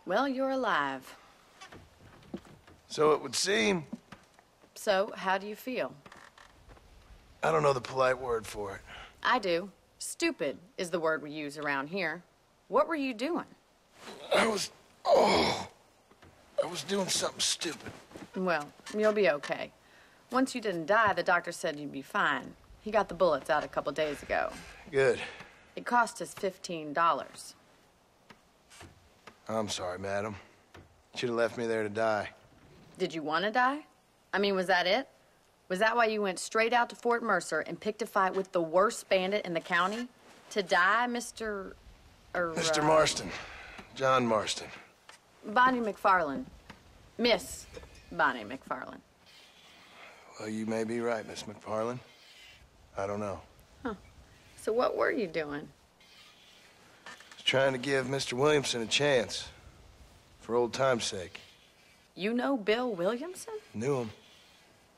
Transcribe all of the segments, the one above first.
Well, you're alive. So it would seem. So, how do you feel? I don't know the polite word for it. I do. Stupid is the word we use around here. What were you doing? I was doing something stupid. Well, you'll be okay. Once you didn't die, the doctor said you'd be fine. He got the bullets out a couple days ago. Good. It cost us $15. I'm sorry, madam. Should have left me there to die. Did you want to die? I mean, was that it? Was that why you went straight out to Fort Mercer and picked a fight with the worst bandit in the county? To die, Mr. Mr. Marston. John Marston. Bonnie McFarland. Miss Bonnie McFarland. Well, you may be right, Miss McFarland. I don't know. Huh. So what were you doing? Was trying to give Mr. Williamson a chance. For old time's sake. You know Bill Williamson? Knew him.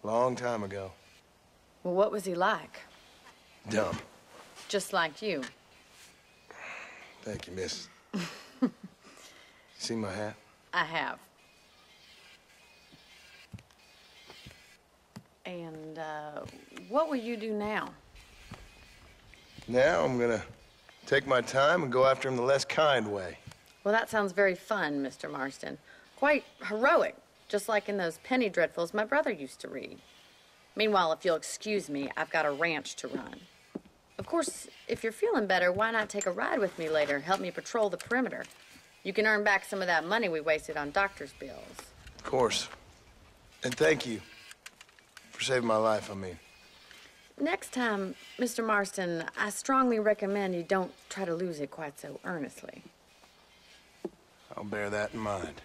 Long time ago. Well, what was he like? Dumb. Just like you. Thank you, miss. See my hat? I have. And, what will you do now? Now I'm gonna take my time and go after him the less kind way. Well, that sounds very fun, Mr. Marston. Quite heroic, just like in those penny dreadfuls my brother used to read. Meanwhile, if you'll excuse me, I've got a ranch to run. Of course, if you're feeling better, why not take a ride with me later? Help me patrol the perimeter. You can earn back some of that money we wasted on doctor's bills. Of course. And thank you for saving my life, I mean. Next time, Mr. Marston, I strongly recommend you don't try to lose it quite so earnestly. I'll bear that in mind.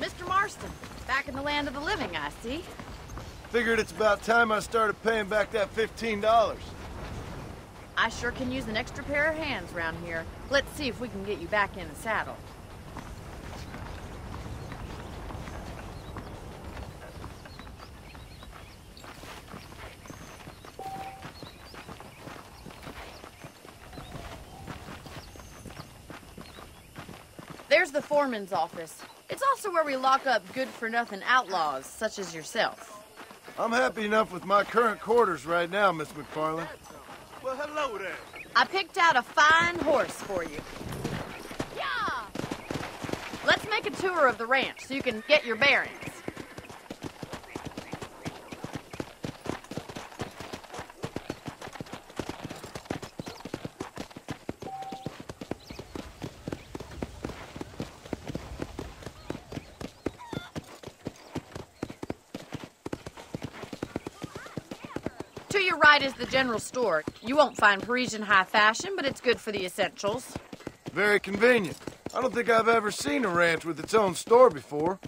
Mr. Marston, back in the land of the living, I see. Figured it's about time I started paying back that $15. I sure can use an extra pair of hands around here. Let's see if we can get you back in the saddle. There's the foreman's office. It's also where we lock up good-for-nothing outlaws, such as yourself. I'm happy enough with my current quarters right now, Miss McFarland. Well, hello there. I picked out a fine horse for you. Yeah! Let's make a tour of the ranch so you can get your bearings. To your right is the general store. You won't find Parisian high fashion, but it's good for the essentials. Very convenient. I don't think I've ever seen a ranch with its own store before.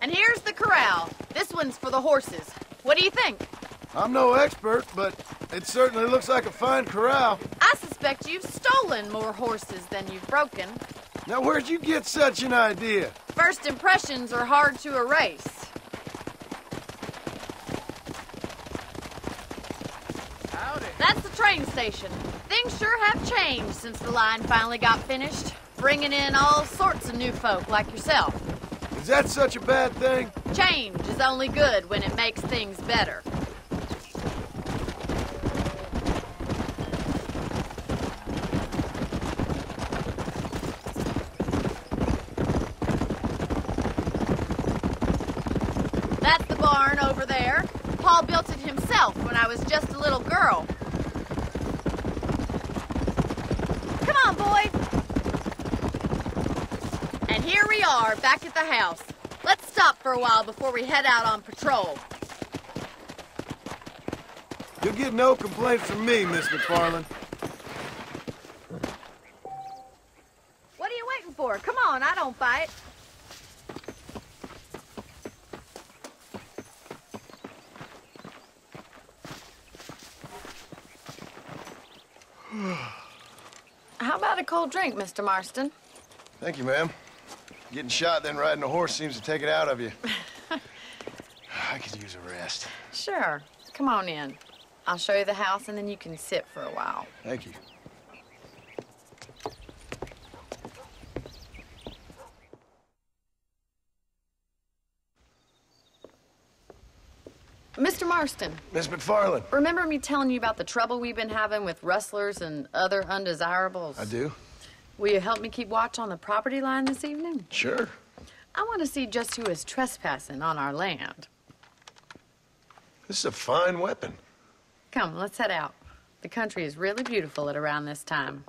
And here's the corral. This one's for the horses. What do you think? I'm no expert, but it certainly looks like a fine corral. I suspect you've stolen more horses than you've broken. Now, where'd you get such an idea? First impressions are hard to erase. Howdy. That's the train station. Things sure have changed since the line finally got finished, bringing in all sorts of new folk like yourself. Is that such a bad thing? Change is only good when it makes things better. That's the barn over there. Paul built it himself when I was just a little girl. Come on, boy. And here we are, back at the house. Let's stop for a while before we head out on patrol. You'll get no complaints from me, Miss McFarland. What are you waiting for? Come on, I don't fight. How about a cold drink, Mr. Marston? Thank you, ma'am. Getting shot, then riding a horse seems to take it out of you. I could use a rest. Sure. Come on in. I'll show you the house, and then you can sit for a while. Thank you. Mr. Marston, Miss McFarland. remember me telling you about the trouble we've been having with rustlers and other undesirables? I do? Will you help me keep watch on the property line this evening? Sure. I want to see just who is trespassing on our land. This is a fine weapon. Come, let's head out. The country is really beautiful at around this time.